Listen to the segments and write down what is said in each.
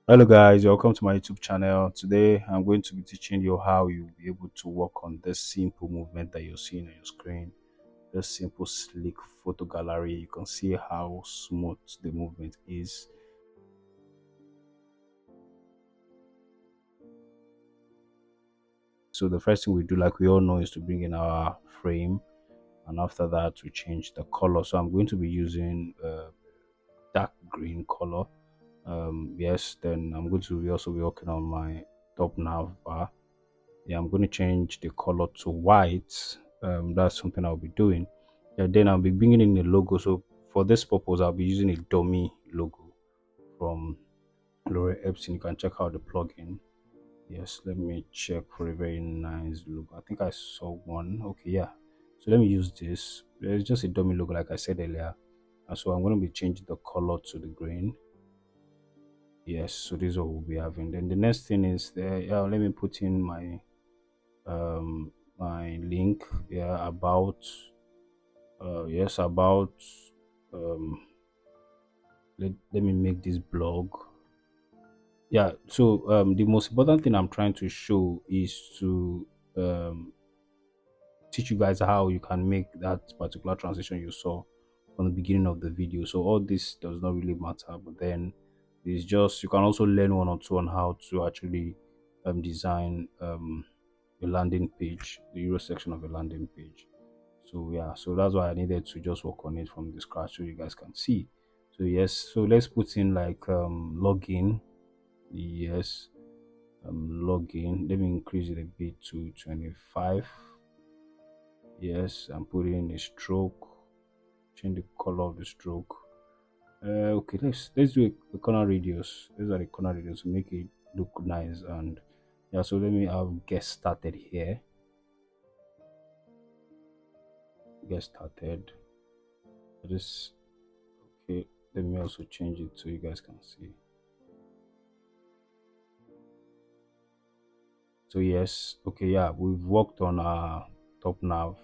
Hello guys, welcome to my YouTube channel. Today I'm going to be teaching you how you'll be able to work on this simple movement that you're seeing on your screen. This simple sleek photo gallery. You can see how smooth the movement is. So the first thing we do, like we all know, is to bring in our frame, and after that we change the color. So I'm going to be using dark green color. Yes, then I'm going to be also be working on my top nav bar. Yeah, I'm going to change the color to white. That's something I'll be doing. Yeah, then I'll be bringing in a logo. So for this purpose, I'll be using a dummy logo from Laura Epson. You can check out the plugin. Yes, let me check for a very nice logo. I think I saw one. Okay, yeah. So let me use this. It's just a dummy logo, like I said earlier. And so I'm going to be changing the color to the green. Yes, so this is what we'll be having. Then the next thing is there. Yeah, let me put in my link. Yeah, about yes, about um let me make this blog. Yeah, so the most important thing I'm trying to show is to um teach you guys how you can make that particular transition you saw from the beginning of the video. So all this does not really matter, but then it's just you can also learn one or two on how to actually design a landing page, the Euro section of a landing page. So yeah, so that's why I needed to just work on it from the scratch so you guys can see. So yes, so let's put in like login. Yes, login. Let me increase it a bit to 25. Yes, I'm putting in a stroke. Change the color of the stroke. Okay, let's do a corner radius. These are the corner radius to make it look nice. And yeah, so let me have get started here. Get started. This okay. Let me also change it so you guys can see. So yes, okay, yeah, we've worked on our top nav.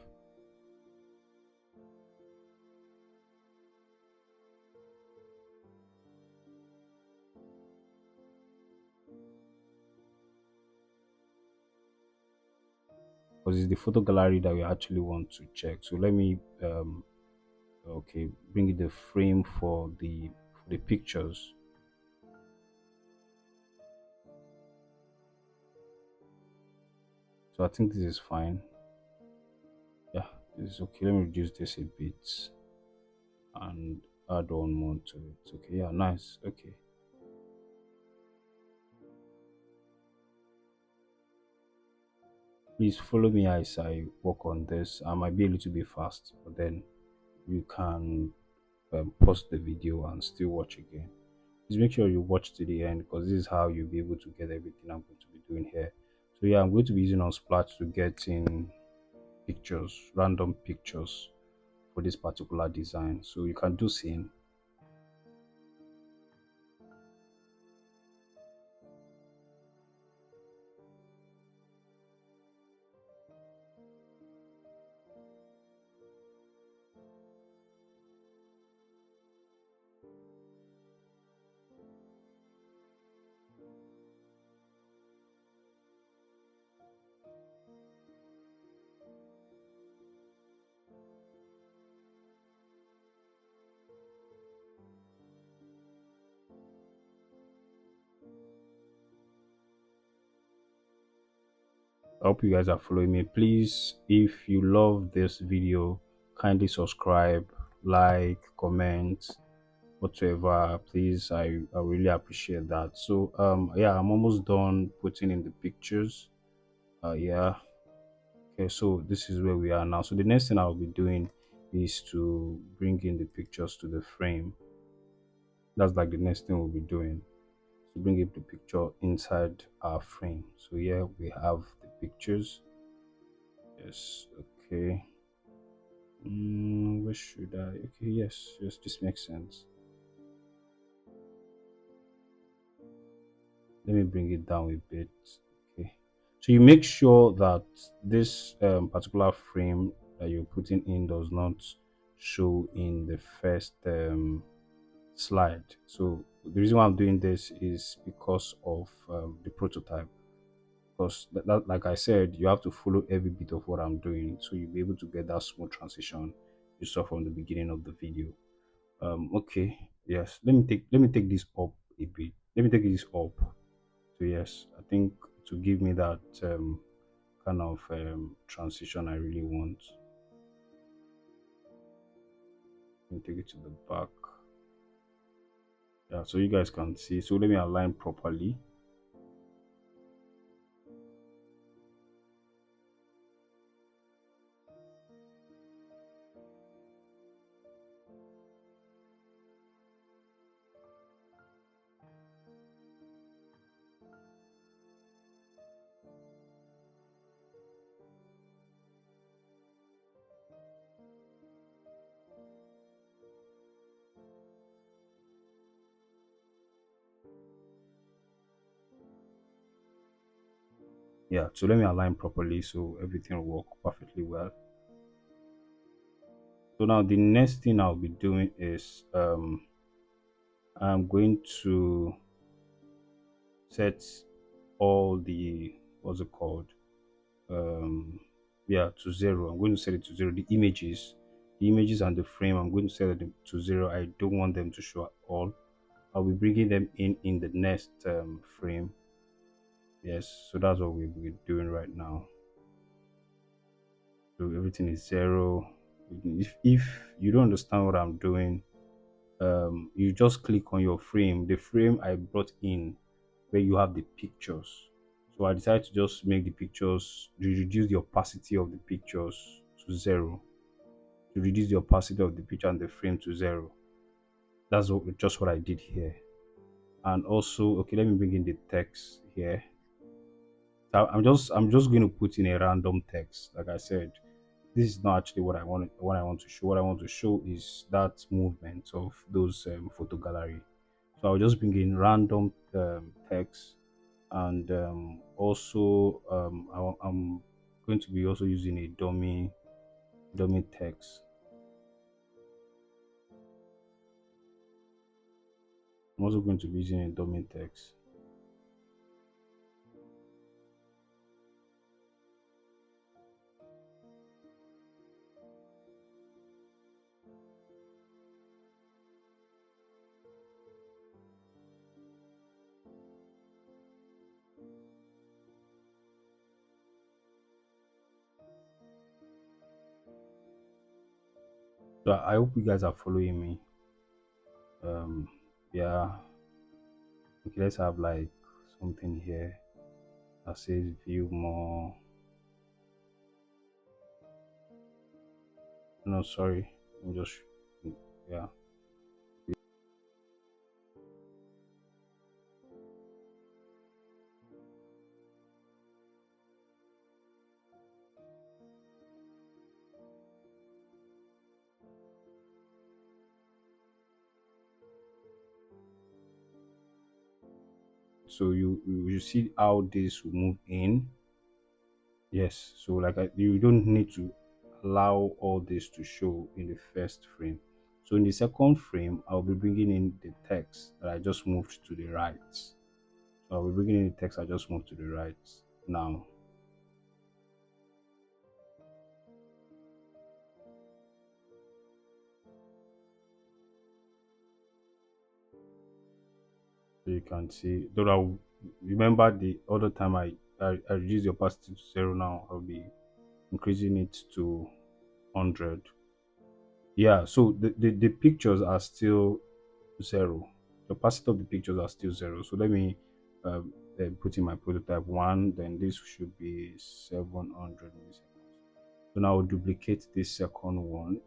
Because it's the photo gallery that we actually want to check. So let me okay, bring in the frame for the pictures. So I think this is fine. Yeah, this is okay. Let me reduce this a bit and add one more to it. Okay, yeah, nice. Okay. Please follow me as I work on this. I might be a little bit fast, but then you can pause the video and still watch again. Please make sure you watch to the end because this is how you'll be able to get everything I'm going to be doing here. So yeah, I'm going to be using Unsplash to get in pictures, random pictures for this particular design. So you can do same. I hope you guys are following me. Please, if you love this video, kindly subscribe, like, comment, whatever. Please, I really appreciate that. So yeah, I'm almost done putting in the pictures. Yeah. Okay, so this is where we are now. So the next thing I'll be doing is to bring in the pictures to the frame. That's like the next thing we'll be doing. To bring in the picture inside our frame. So here we have the pictures. Yes, okay. Where should I? Okay, yes, this makes sense. Let me bring it down a bit. Okay, so you make sure that this particular frame that you're putting in does not show in the first slide. So the reason why I'm doing this is because of the prototype. Because like I said, you have to follow every bit of what I'm doing, so you'll be able to get that smooth transition you saw from the beginning of the video. Okay, yes. Let me take this up a bit. Let me take this up. So yes, I think to give me that kind of transition I really want. Let me take it to the back. Yeah, so you guys can see. So let me align properly. Yeah, so let me align properly so everything will work perfectly well. So now the next thing I'll be doing is I'm going to set all the, what's it called, um yeah, to zero. I'm going to set it to zero. The images and the frame, I'm going to set it to zero. I don't want them to show at all. I'll be bringing them in the next frame. Yes, so that's what we're doing right now. So everything is zero. If you don't understand what I'm doing, you just click on your frame, the frame I brought in, where you have the pictures. So I decided to just make the pictures, to reduce the opacity of the pictures to zero, to reduce the opacity of the picture and the frame to zero. That's just what I did here. And also, okay, let me bring in the text here. So I'm just going to put in a random text. Like I said, this is not actually what I want to show. What I want to show is that movement of those photo gallery. So I'll just bring in random text, and also I'm going to be also using a dummy text. I'm also going to be using a dummy text. So I hope you guys are following me. um yeah, okay, let's have like something here that says view more. No, sorry, I'm just, yeah. So you see how this will move in. Yes, so like you don't need to allow all this to show in the first frame. So in the second frame, I'll be bringing in the text that I just moved to the right. So I'll be bringing in the text I just moved to the right now. So you can see, though remember the other time I reduced the opacity to zero. Now I'll be increasing it to 100. Yeah, so the pictures are still zero. The opacity of the pictures are still zero. So let me put in my prototype one, then this should be 700 milliseconds. So now I'll duplicate this second one.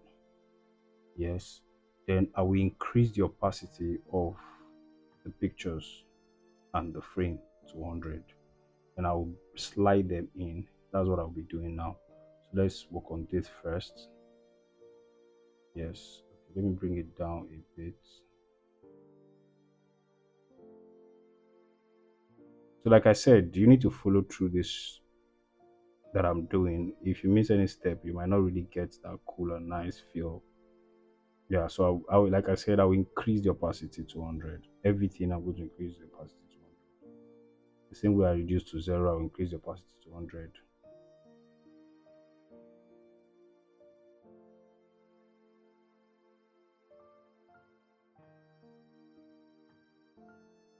Yes, then I will increase the opacity of the pictures and the frame to 100, and I will slide them in. That's what I'll be doing now. So let's work on this first. Yes, okay, let me bring it down a bit. So like I said, you need to follow through this that I'm doing. If you miss any step, you might not really get that cool and nice feel Yeah, so like I said, I will increase the opacity to 100. Everything I'm going to increase the opacity to 100. The same way I reduce to 0, I will increase the opacity to 100.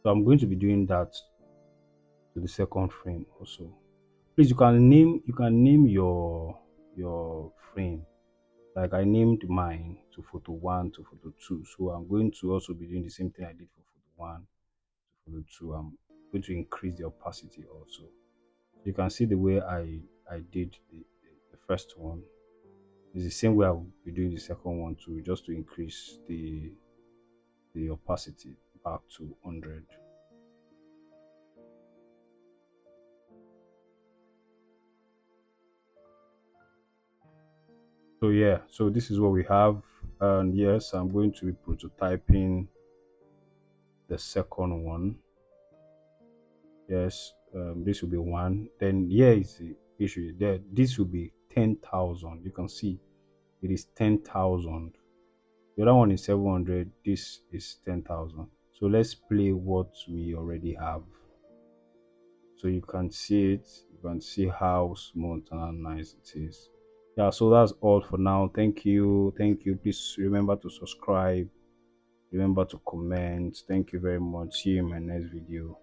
So I'm going to be doing that to the second frame also. Please, you can name your frame. Like I named mine to photo one to photo two. So I'm going to also be doing the same thing I did for photo one to photo two. I'm going to increase the opacity also. You can see the way I did the first one. It's the same way I'll be doing the second one too, just to increase the opacity back to 100. So yeah, so this is what we have. And yes, I'm going to be prototyping the second one. Yes, this will be one. Then here is the issue. There, this will be 10,000. You can see it is 10,000. The other one is 700. This is 10,000. So let's play what we already have. So you can see it. You can see how smooth and how nice it is. Yeah, so that's all for now. Thank you. Thank you. Please remember to subscribe. Remember to comment. Thank you very much. See you in my next video.